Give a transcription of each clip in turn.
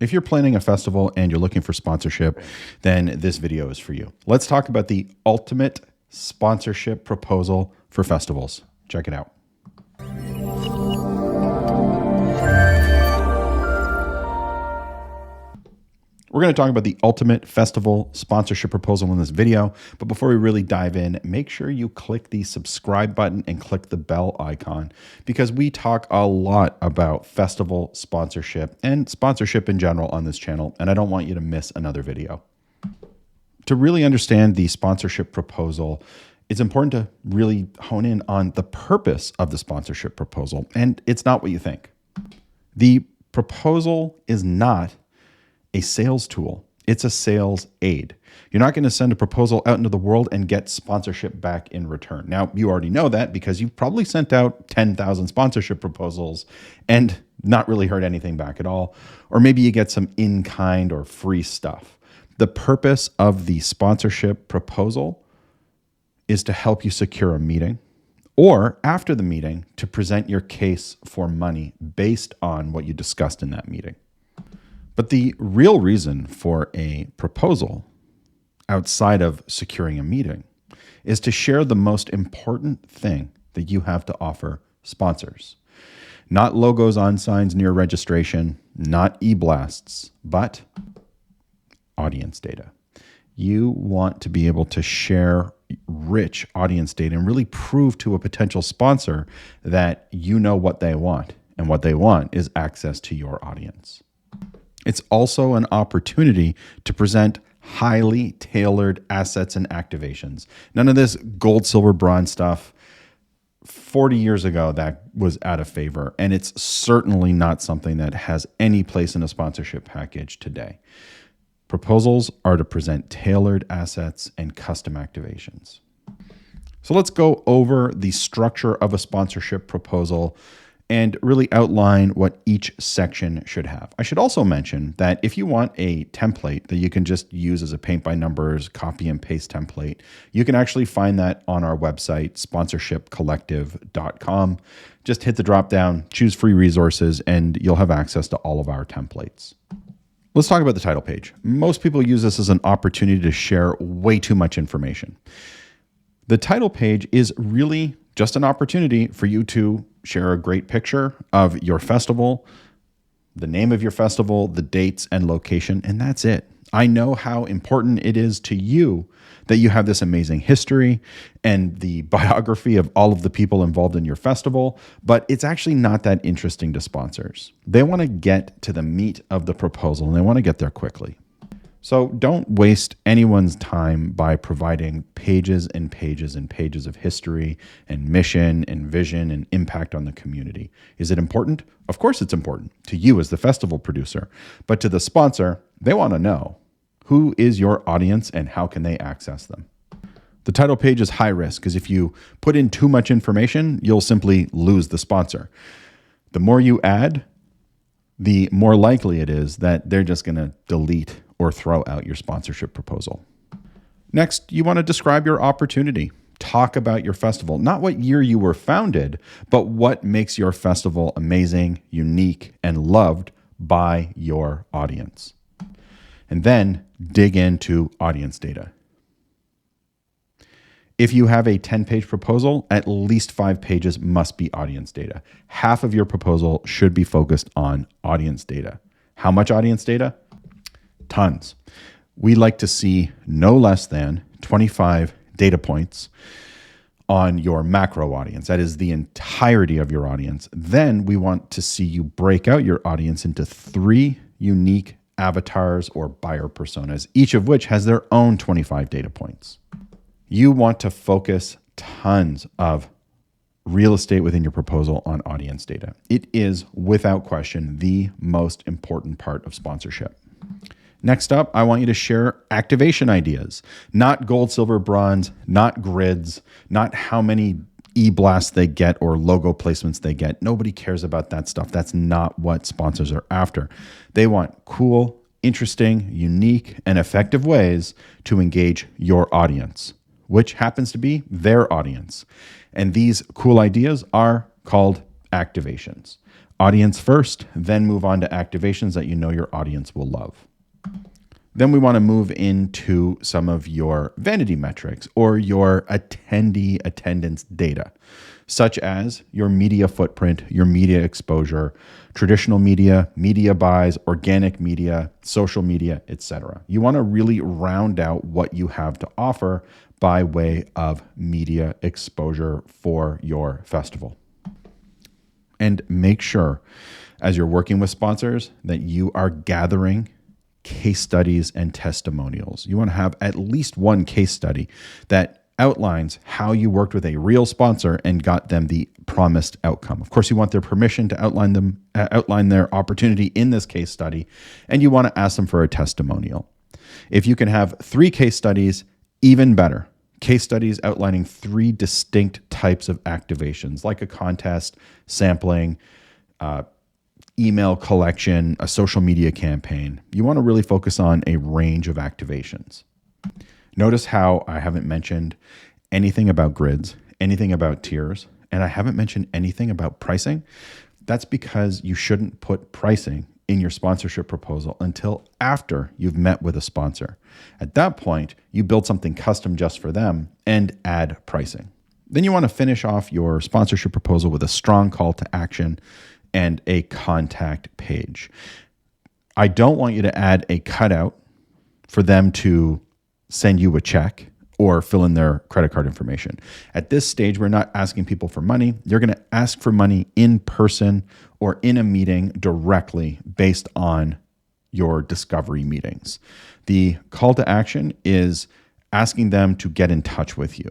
If you're planning a festival and you're looking for sponsorship, then this video is for you. Let's talk about the ultimate sponsorship proposal for festivals. Check it out. We're going to talk about the ultimate festival sponsorship proposal in this video. But before we really dive in, make sure you click the subscribe button and click the bell icon, because we talk a lot about festival sponsorship and sponsorship in general on this channel, and I don't want you to miss another video. To really understand the sponsorship proposal, it's important to really hone in on the purpose of the sponsorship proposal, and it's not what you think. The proposal is not a sales tool. It's a sales aid. You're not going to send a proposal out into the world and get sponsorship back in return. Now, you already know that because you've probably sent out 10,000 sponsorship proposals and not really heard anything back at all. Or maybe you get some in-kind or free stuff. The purpose of the sponsorship proposal is to help you secure a meeting, or after the meeting, to present your case for money based on what you discussed in that meeting. But the real reason for a proposal outside of securing a meeting is to share the most important thing that you have to offer sponsors. Not logos on signs near registration, not e-blasts, but audience data. You want to be able to share rich audience data and really prove to a potential sponsor that you know what they want, and what they want is access to your audience. It's also an opportunity to present highly tailored assets and activations. None of this gold, silver, bronze stuff. 40 years ago, that was out of favor, and it's certainly not something that has any place in a sponsorship package today. Proposals are to present tailored assets and custom activations. So let's go over the structure of a sponsorship proposal and really outline what each section should have. I should also mention that if you want a template that you can just use as a paint by numbers, copy and paste template, you can actually find that on our website, sponsorshipcollective.com. Just hit the drop down, choose free resources, and you'll have access to all of our templates. Let's talk about the title page. Most people use this as an opportunity to share way too much information. The title page is really just an opportunity for you to share a great picture of your festival, the name of your festival, the dates and location, and that's it. I know how important it is to you that you have this amazing history and the biography of all of the people involved in your festival, but it's actually not that interesting to sponsors. They want to get to the meat of the proposal, and they want to get there quickly. So don't waste anyone's time by providing pages and pages and pages of history and mission and vision and impact on the community. Is it important? Of course it's important to you as the festival producer, but to the sponsor, they want to know who is your audience and how can they access them. The title page is high risk because if you put in too much information, you'll simply lose the sponsor. The more you add, the more likely it is that they're just going to delete or throw out your sponsorship proposal. Next, you want to describe your opportunity. Talk about your festival, not what year you were founded, but what makes your festival amazing, unique, and loved by your audience. And then dig into audience data. If you have a 10-page proposal, at least 5 pages must be audience data. Half of your proposal should be focused on audience data. How much audience data? Tons. We like to see no less than 25 data points on your macro audience. That is the entirety of your audience. Then we want to see you break out your audience into 3 unique avatars or buyer personas, each of which has their own 25 data points. You want to focus tons of real estate within your proposal on audience data. It is, without question, the most important part of sponsorship. Next up, I want you to share activation ideas, not gold, silver, bronze, not grids, not how many e-blasts they get or logo placements they get. Nobody cares about that stuff. That's not what sponsors are after. They want cool, interesting, unique, and effective ways to engage your audience, which happens to be their audience. And these cool ideas are called activations. audience first, then move on to activations that you know your audience will love. Then we want to move into some of your vanity metrics or your attendee attendance data, such as your media footprint, your media exposure, traditional media, media buys, organic media, social media, etc. You want to really round out what you have to offer by way of media exposure for your festival. And make sure, as you're working with sponsors, that you are gathering case studies and testimonials. You want to have at least one case study that outlines how you worked with a real sponsor and got them the promised outcome. Of course, you want their permission to outline their opportunity in this case study, and you want to ask them for a testimonial. If you can have 3 case studies, even better. Case studies outlining 3 distinct types of activations, like a contest, sampling, email collection, a social media campaign. You want to really focus on a range of activations. Notice how I haven't mentioned anything about grids, anything about tiers, and I haven't mentioned anything about pricing. That's because you shouldn't put pricing in your sponsorship proposal until after you've met with a sponsor. At that point, you build something custom just for them and add pricing. Then you want to finish off your sponsorship proposal with a strong call to action and a contact page. I don't want you to add a cutout for them to send you a check or fill in their credit card information. At this stage, we're not asking people for money. You're going to ask for money in person or in a meeting directly based on your discovery meetings. The call to action is asking them to get in touch with you.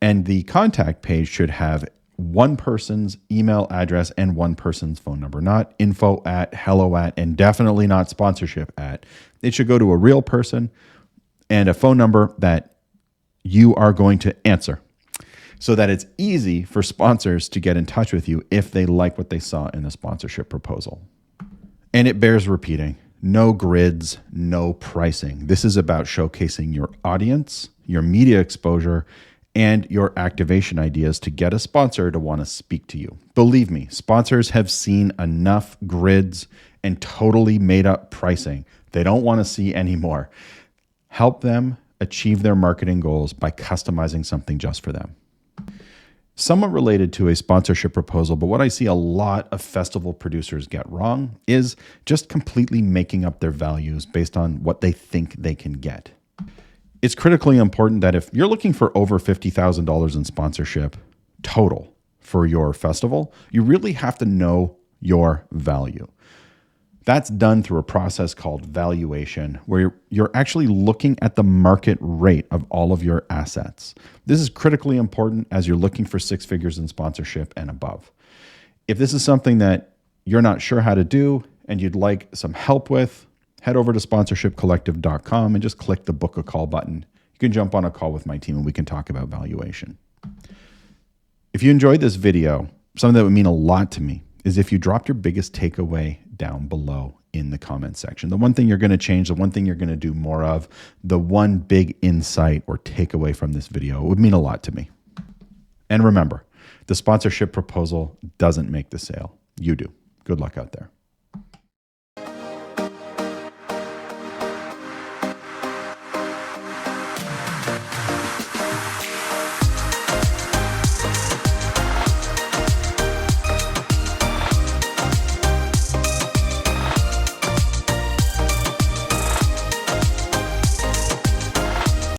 And the contact page should have one person's email address and one person's phone number, not info at, hello at, and definitely not sponsorship at. It should go to a real person and a phone number that you are going to answer so that it's easy for sponsors to get in touch with you if they like what they saw in the sponsorship proposal. And it bears repeating, no grids, no pricing. This is about showcasing your audience, your media exposure, and your activation ideas to get a sponsor to want to speak to you. Believe me, sponsors have seen enough grids and totally made up pricing. They don't want to see any more. Help them achieve their marketing goals by customizing something just for them. Somewhat related to a sponsorship proposal, but what I see a lot of festival producers get wrong is just completely making up their values based on what they think they can get. It's critically important that if you're looking for over $50,000 in sponsorship total for your festival, you really have to know your value. That's done through a process called valuation, where you're actually looking at the market rate of all of your assets. This is critically important as you're looking for 6 figures in sponsorship and above. If this is something that you're not sure how to do and you'd like some help with, head over to sponsorshipcollective.com and just click the book a call button. You can jump on a call with my team and we can talk about valuation. If you enjoyed this video, something that would mean a lot to me is if you dropped your biggest takeaway down below in the comment section. The one thing you're going to change, the one thing you're going to do more of, the one big insight or takeaway from this video, it would mean a lot to me. And remember, the sponsorship proposal doesn't make the sale. You do. Good luck out there.